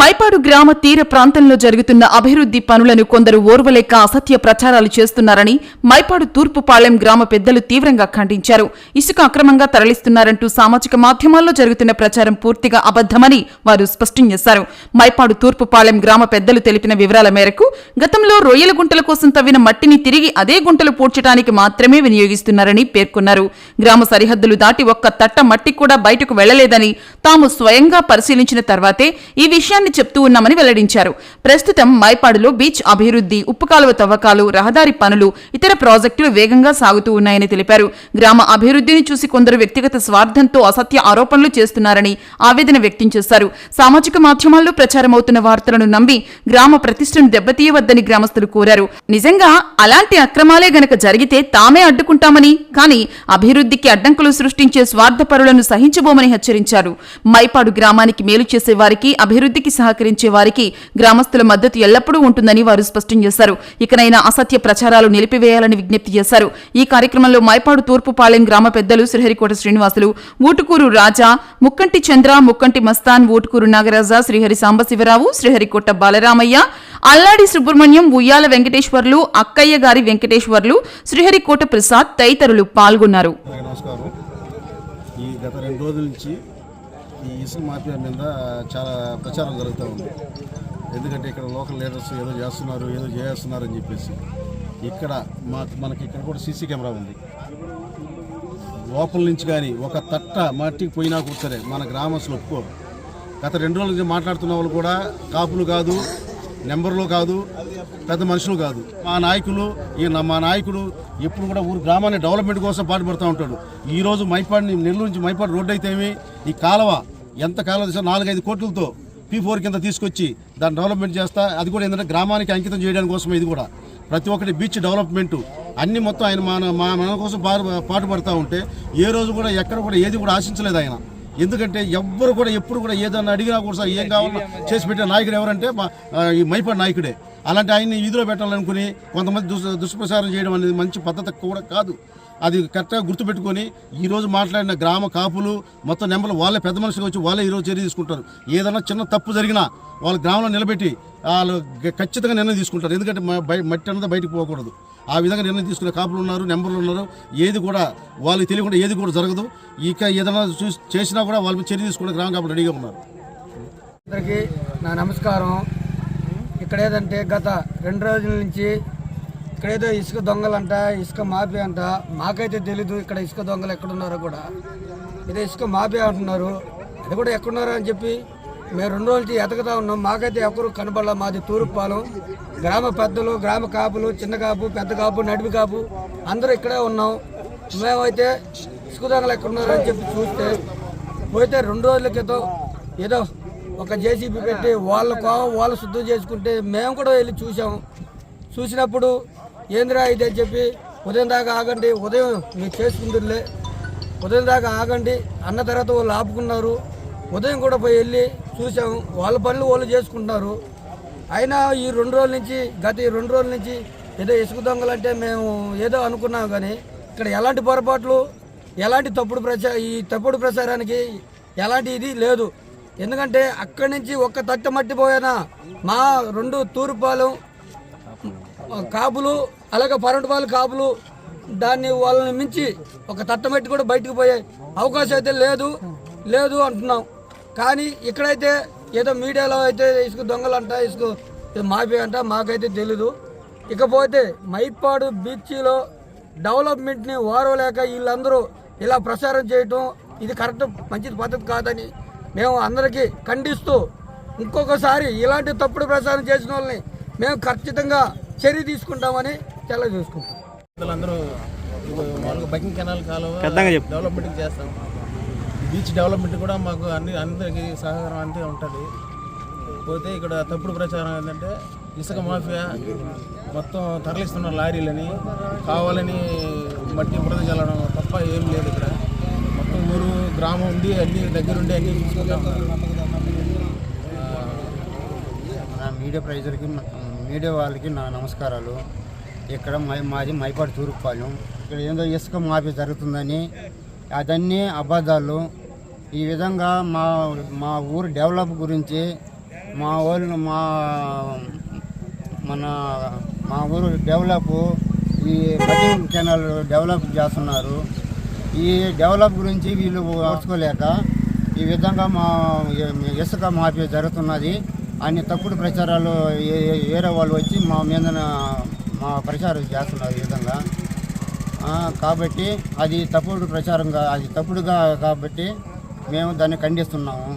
మైపాడు గ్రామ తీర ప్రాంతంలో జరుగుతున్న అభివృద్ధి పనులను కొందరు ఓర్వలేక అసత్య ప్రచారాలు చేస్తున్నారని మైపాడు తూర్పుపాళెం గ్రామ పెద్దలు తీవ్రంగా ఖండించారు. ఇసుక అక్రమంగా తరలిస్తున్నారంటూ సామాజిక మాధ్యమాల్లో జరుగుతున్న ప్రచారం పూర్తిగా అబద్దమని వారు స్పష్టం చేశారు. మైపాడు తూర్పుపాళెం గ్రామ పెద్దలు తెలిపిన వివరాల మేరకు గతంలో రొయ్యల గుంటల కోసం తవ్విన మట్టిని తిరిగి అదే గుంటలు పూడ్చడానికి మాత్రమే వినియోగిస్తున్నారని పేర్కొన్నారు. గ్రామ సరిహద్దులు దాటి ఒక్క తట్ట మట్టి కూడా బయటకు వెళ్లలేదని తాము స్వయంగా పరిశీలించిన తర్వాతే ఈ విషయాన్ని చెప్తూ ఉన్నామని వెల్లడించారు. ప్రస్తుతం మైపాడులో బీచ్ అభివృద్ధి, ఉప్పు కాలువ తవ్వకాలు, రహదారి పనులు, ఇతర ప్రాజెక్టులు వేగంగా సాగుతూ ఉన్నాయని తెలిపారు. గ్రామ అభివృద్ధిని చూసి కొందరు వ్యక్తిగత స్వార్థంతో అసత్య ఆరోపణలు చేస్తున్నారని ఆవేదన వ్యక్తం చేశారు. సామాజిక మాధ్యమాల్లో ప్రచారమవుతున్న వార్తలను నమ్మి గ్రామ ప్రతిష్టను దెబ్బతీయవద్దని గ్రామస్తులు కోరారు. నిజంగా అలాంటి అక్రమాలే గనక జరిగితే తామే అడ్డుకుంటామని, కానీ అభివృద్ధికి అడ్డంకులు సృష్టించే స్వార్థపరులను సహించబోమని హెచ్చరించారు. మైపాడు గ్రామానికి మేలు చేసే వారికి, అభివృద్ధికి సహకరించే వారికి గ్రామస్తుల మద్దతు ఎల్లప్పుడూ ఉంటుందని వారు స్పష్టం చేశారు. ఇకనైనా అసత్య ప్రచారాలు నిలిపివేయాలని విజ్ఞప్తి చేశారు. ఈ కార్యక్రమంలో మైపాడు తూర్పుపాళెం గ్రామ పెద్దలు శ్రీహరికోట శ్రీనివాసులు, ఊటుకూరు రాజా, ముక్కంటి చంద్ర, ముక్కంటి మస్తాన్, ఊటుకూరు నాగరాజ, శ్రీహరి సాంబశివరావు, శ్రీహరికోట బాలరామయ్య, అల్లాడి సుబ్రహ్మణ్యం, ఉయ్యాల వెంకటేశ్వర్లు, అక్కయ్య గారి వెంకటేశ్వర్లు, శ్రీహరికోట ప్రసాద్ తదితరులు పాల్గొన్నారు. గత 2 రోజుల నుంచి ఈ ఇసుక మాఫియా మీద చాలా ప్రచారం జరుగుతూ ఉంది. ఎందుకంటే ఇక్కడ లోకల్ లీడర్స్ ఏదో చేస్తున్నారు అని చెప్పేసి ఇక్కడ మనకి ఇక్కడ కూడా సీసీ కెమెరా ఉంది. లోపల నుంచి కానీ ఒక తట్ట మట్టికి పోయినా కూర్చోరే మన గ్రామస్తులు ఒప్పుకోరు. గత 2 రోజుల నుంచి మాట్లాడుతున్న వాళ్ళు కూడా కాపులు కాదు, నెంబర్లు కాదు, పెద్ద మనుషులు కాదు. మా నాయకుడు ఎప్పుడు కూడా ఊరు గ్రామాన్ని డెవలప్మెంట్ కోసం పాటుపడుతూ ఉంటాడు. ఈరోజు నెల్లూరు నుంచి మైపాడు రోడ్డు అయితే ఈ కాలువ ఎంత కాలువ 4-5 కోట్లతో P4 కింద తీసుకొచ్చి దాన్ని డెవలప్మెంట్ చేస్తా. అది కూడా ఏంటంటే గ్రామానికి అంకితం చేయడానికి కోసం. ఇది కూడా ప్రతి ఒక్కటి బీచ్ డెవలప్మెంటు అన్ని మొత్తం ఆయన మన కోసం పాటుపడుతూ ఉంటే ఏ రోజు కూడా ఎక్కడ కూడా ఏది కూడా ఆశించలేదు ఆయన. ఎందుకంటే ఎవ్వరు కూడా ఎప్పుడు కూడా ఏదన్నా అడిగినా కూడా సార్ ఏం కావాలో చేసి పెట్టే నాయకుడు ఎవరంటే ఈ మైపాడు నాయకుడే. అలాంటి ఆయన్ని వీధిలో పెట్టాలనుకుని కొంతమంది దుష్ప్రచారం చేయడం అనేది మంచి పద్ధతి కూడా కాదు. అది కరెక్ట్గా గుర్తుపెట్టుకొని ఈరోజు మాట్లాడిన గ్రామ కాపులు మొత్తం నెంబర్లు వాళ్ళే పెద్ద మనుషులు వచ్చి వాళ్ళే ఈరోజు చర్య తీసుకుంటారు. ఏదైనా చిన్న తప్పు జరిగినా వాళ్ళ గ్రామంలో నిలబెట్టి వాళ్ళు ఖచ్చితంగా నిర్ణయం తీసుకుంటారు. ఎందుకంటే మట్టి అన్నది బయటకు పోకూడదు. ఆ విధంగా నిర్ణయం తీసుకునే కాపులు ఉన్నారు, నెంబర్లు ఉన్నారు. ఏది కూడా వాళ్ళకి తెలియకుండా ఏది కూడా జరగదు. ఇక ఏదైనా చేసినా కూడా వాళ్ళ చర్య తీసుకునే గ్రామ కాపులు రెడీగా ఉన్నారు. అందరికీ నా నమస్కారం. ఇక్కడ ఏదంటే గత 2 రోజుల నుంచి ఇక్కడేదో ఇసుక దొంగలంట, ఇసుక మాఫియా అంట. మాకైతే తెలీదు ఇక్కడ ఇసుక దొంగలు ఎక్కడున్నారో కూడా. ఇదే ఇసుక మాఫియా అంటున్నారు. అది కూడా ఎక్కడున్నారో అని చెప్పి మేము 2 రోజుల నుంచి ఎతకుతా ఉన్నాం. మాకైతే ఎవరు కనబడాల. మాది తూర్పుపాలెం. గ్రామ పెద్దలు, గ్రామ కాపులు, చిన్న కాపు, పెద్ద కాపు, నడిపి కాపు అందరూ ఇక్కడే ఉన్నాం. మేమైతే ఇసుక దొంగలు ఎక్కడున్నారో అని చెప్పి చూస్తే పోతే 2 రోజుల క్రితం ఏదో ఒక జేసీబీ పెట్టి వాళ్ళు శుద్ధం చేసుకుంటే మేము కూడా వెళ్ళి చూసాము. చూసినప్పుడు ఏందిరా ఇది అని చెప్పి ఉదయం దాకా ఆగండి, ఉదయం మీరు చేసుకుందరులే, ఉదయం దాకా ఆగండి అన్న తర్వాత వాళ్ళు ఆపుకున్నారు. ఉదయం కూడా పోయి వెళ్ళి చూసాము. వాళ్ళ పనులు వాళ్ళు చేసుకుంటున్నారు. అయినా ఈ 2 రోజుల నుంచి గత 2 రోజుల నుంచి ఏదో ఇసుక దొంగలంటే మేము ఏదో అనుకున్నాం. కానీ ఇక్కడ ఎలాంటి పొరపాట్లు, ఎలాంటి తప్పుడు ప్రచారానికి ఎలాంటి ఇది లేదు. ఎందుకంటే అక్కడి నుంచి ఒక్క తట్ట మట్టి పోయినా మా 2 తూర్పుపాలెం కాపులు అలాగే పరమటిపాలెం కాపులు దాన్ని వాళ్ళని మించి ఒక తట్టమట్టి కూడా బయటకు పోయే అవకాశం అయితే లేదు అంటున్నాం. కానీ ఇక్కడైతే ఏదో మీడియాలో అయితే ఇసుక దొంగలంట, ఇసుక మాఫియా అంట. మాకైతే తెలీదు. ఇకపోతే మైపాడు బీచ్లో డెవలప్మెంట్ని ఓరవలేక వీళ్ళందరూ ఇలా ప్రచారం చేయటం ఇది కరెక్ట్, మంచి పద్ధతి కాదని మేము అందరికీ ఖండిస్తూ ఇంకొకసారి ఇలాంటి తప్పుడు ప్రచారం చేసిన వాళ్ళని మేము ఖచ్చితంగా చర్య తీసుకుంటామని తెలియజేసుకుంటాం. అందరూ మామూలుగా బైకింగ్ కెనాల్ కాలువ డెవలప్మెంట్ చేస్తాం. బీచ్ డెవలప్మెంట్ కూడా మాకు అందరికీ సహకారం అంతే ఉంటుంది. పోతే ఇక్కడ తప్పుడు ప్రచారం ఏంటంటే ఇసుక మాఫియా మొత్తం తరలిస్తున్న లారీలని కావాలని మట్టి బురద చల్లడం తప్ప ఏం లేదు. ఇక్కడ మొత్తం ఊరు గ్రామం ఉంది, అన్ని దగ్గరుండి అన్నీ చూసుకుంటాం. మీడియా వాళ్ళకి నా నమస్కారాలు. ఇక్కడ మాది మైపాడు తూర్పుపాలెం. ఇక్కడ ఏందో ఇసుక మాఫీ జరుగుతుందని అదన్నీ అబద్ధాలు. ఈ విధంగా మా ఊరు డెవలప్ గురించి మా ఊరు మా ఊరు డెవలప్ ఈ బకింగ్ కెనాల్ డెవలప్ చేస్తున్నారు. ఈ డెవలప్ గురించి వీళ్ళు ఓర్చుకోలేక ఈ విధంగా మా ఇసుక మాఫియా జరుగుతున్నది అన్ని తప్పుడు ప్రచారాలు వేరే వాళ్ళు వచ్చి మా మీద మా ప్రచారం చేస్తున్నారు ఈ విధంగా. కాబట్టి అది తప్పుడు ప్రచారంగా అది తప్పుడుగా కాబట్టి మేము దాన్ని ఖండిస్తున్నాము.